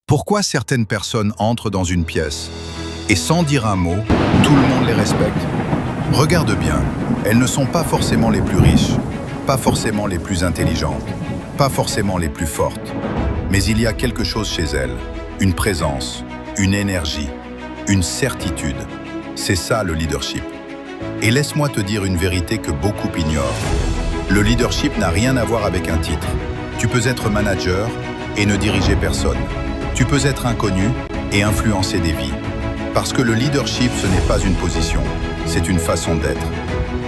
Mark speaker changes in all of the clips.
Speaker 1: Pourquoi certaines personnes entrent dans une pièce et sans dire un mot, tout le monde les respecte? Regarde bien, elles ne sont pas forcément les plus riches, pas forcément les plus intelligentes, pas forcément les plus fortes. Mais il y a quelque chose chez elles, une présence, une énergie, une certitude. C'est ça le leadership. Et laisse-moi te dire une vérité que beaucoup ignorent. Le leadership n'a rien à voir avec un titre. Tu peux être manager et ne diriger personne. Tu peux être inconnu et influencer des vies. Parce que le leadership, ce n'est pas une position, c'est une façon d'être.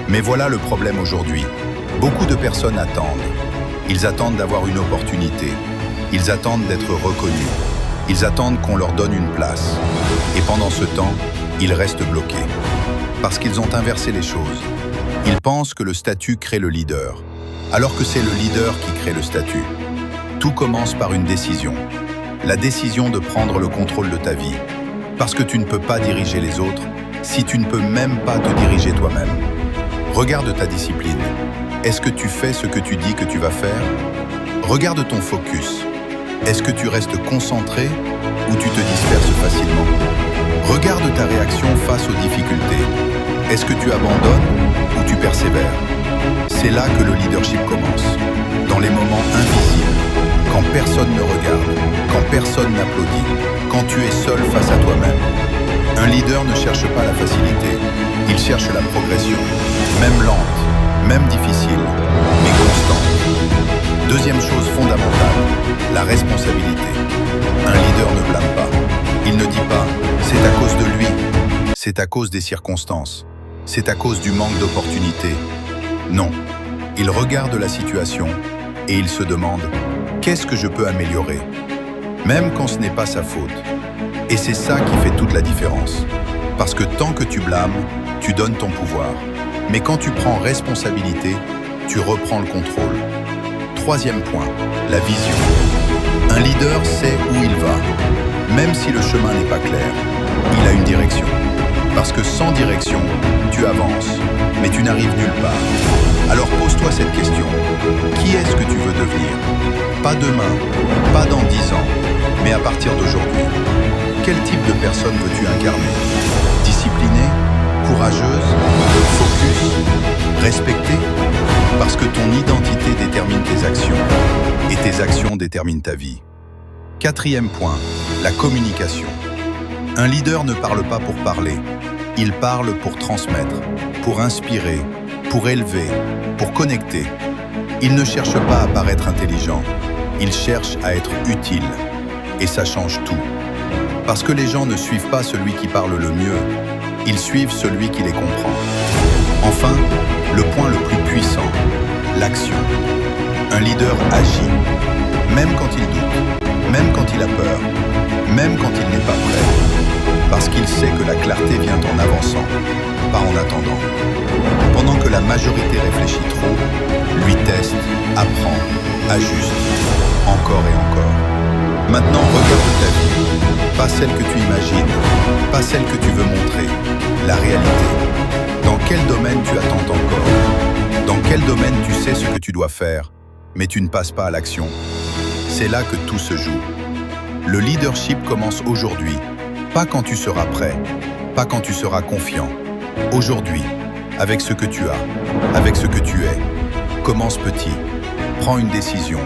Speaker 1: Mais voilà le problème aujourd'hui. Beaucoup de personnes attendent. Ils attendent d'avoir une opportunité. Ils attendent d'être reconnus. Ils attendent qu'on leur donne une place. Et pendant ce temps, ils restent bloqués. Parce qu'ils ont inversé les choses. Ils pensent que le statut crée le leader, alors que c'est le leader qui crée le statut. Tout commence par une décision. La décision de prendre le contrôle de ta vie. Parce que tu ne peux pas diriger les autres si tu ne peux même pas te diriger toi-même. Regarde ta discipline. Est-ce que tu fais ce que tu dis que tu vas faire? Regarde ton focus. Est-ce que tu restes concentré ou tu te disperses facilement? Regarde ta réaction face aux difficultés. Est-ce que tu abandonnes ou tu persévères? C'est là que le leadership commence. Dans les moments invisibles, quand personne ne regarde, quand personne n'applaudit, quand tu es seul face à toi-même. Un leader ne cherche pas la facilité, il cherche la progression, même lente, même difficile, mais constante. Deuxième chose fondamentale, la responsabilité. Un leader ne blâme pas. Il ne dit pas « c'est à cause de lui », c'est à cause des circonstances, c'est à cause du manque d'opportunités. Non, il regarde la situation et il se demande « qu'est-ce que je peux améliorer ?» Même quand ce n'est pas sa faute. Et c'est ça qui fait toute la différence. Parce que tant que tu blâmes, tu donnes ton pouvoir. Mais quand tu prends responsabilité, tu reprends le contrôle. Troisième point, la vision. Un leader sait où il va. Même si le chemin n'est pas clair, il a une direction. Parce que sans direction, tu avances, mais tu n'arrives nulle part. Alors pose-toi cette question. Qui est-ce que tu veux devenir? Pas demain, pas dans 10 ans, mais à partir d'aujourd'hui. Quel type de personne veux-tu incarner? Disciplinée? Courageuse? Focus? Respectée? Parce que ton identité détermine tes actions, et tes actions déterminent ta vie. Quatrième point, la communication. Un leader ne parle pas pour parler, il parle pour transmettre, pour inspirer, pour élever, pour connecter. Il ne cherche pas à paraître intelligent, il cherche à être utile. Et ça change tout. Parce que les gens ne suivent pas celui qui parle le mieux, ils suivent celui qui les comprend. Enfin, le point le plus puissant, l'action. Un leader agit, même quand il doute, même quand il a peur, même quand il n'est pas prêt. Parce qu'il sait que la clarté vient en avançant, pas en attendant. Pendant que la majorité réfléchit trop, lui teste, apprend, ajuste, encore et encore. Maintenant, regarde ta vie, pas celle que tu imagines, pas celle que tu veux montrer, la réalité. Dans quel domaine tu attends encore? Dans quel domaine tu sais ce que tu dois faire, mais tu ne passes pas à l'action? C'est là que tout se joue. Le leadership commence aujourd'hui, pas quand tu seras prêt, pas quand tu seras confiant. Aujourd'hui, avec ce que tu as, avec ce que tu es. Commence petit, prends une décision,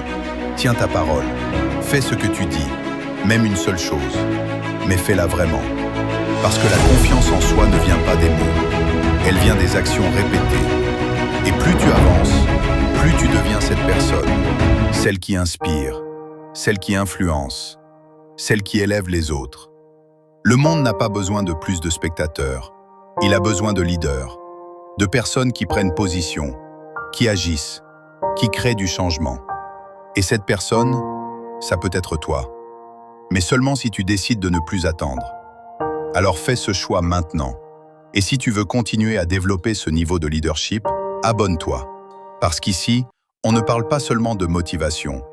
Speaker 1: tiens ta parole, fais ce que tu dis, même une seule chose, mais fais-la vraiment. Parce que la confiance en soi ne vient pas des mots, elle vient des actions répétées. Et plus tu avances, plus tu deviens cette personne, celle qui inspire, celle qui influence, celle qui élève les autres. Le monde n'a pas besoin de plus de spectateurs, il a besoin de leaders, de personnes qui prennent position, qui agissent, qui créent du changement. Et cette personne, ça peut être toi. Mais seulement si tu décides de ne plus attendre. Alors fais ce choix maintenant. Et si tu veux continuer à développer ce niveau de leadership, abonne-toi. Parce qu'ici, on ne parle pas seulement de motivation.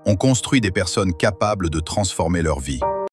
Speaker 1: On construit des personnes capables de transformer leur vie.